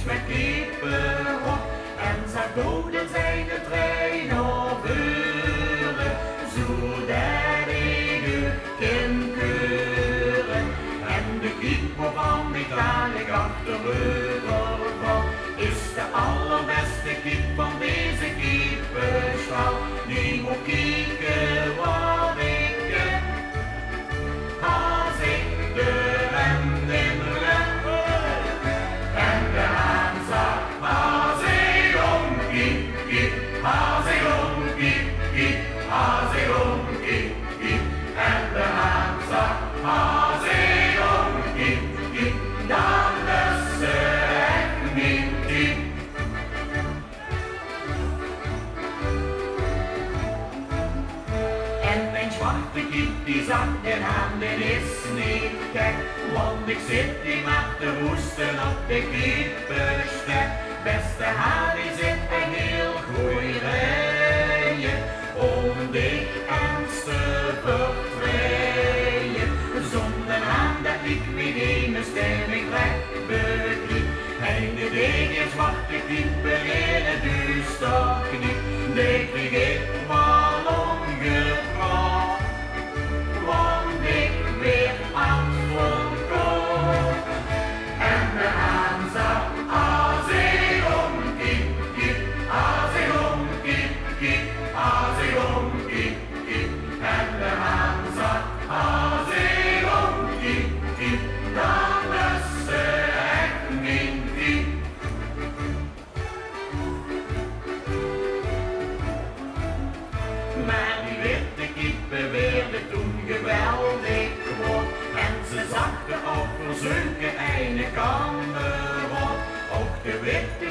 met kippen op. En zag doden zijn de trein overvuren, zodat ik u kan keuren. En de kippen van Italië achterover is de allerbeste kip van deze kippenstal. Die moet kijken wat ik ken, als ik de rem in ren. En de haan zag, als ik om kip, kip, als ik om kip, kip, als ik om kip, kip. En de haan zag, als ik om kip, kip, dan is ze echt niet kip. En mijn zwarte kip die zag de haan, dit is niet gek, want ik zit hier met de roesten op de kippenstek. Beste haan die zit een heel goeie rijen, om dich ernstig vertreden. Zonder haan dat ik weer geen stemming recht bekliep. Hij de dingen zwarte kippen in het duister kniep. Die kreeg ik wel omgepraat, want ik weer afgekomen. En de haan zag, als ik omkijk, kip, als ik omkijk, kip, als ik omkijk, kip. En de haan zag, als ik omkijk, kip, dan is ze echt niet kip. Maar die witte kippen werden toen geweldig groot. En ze zakten op voor zulke ene kammen op. Ook de witte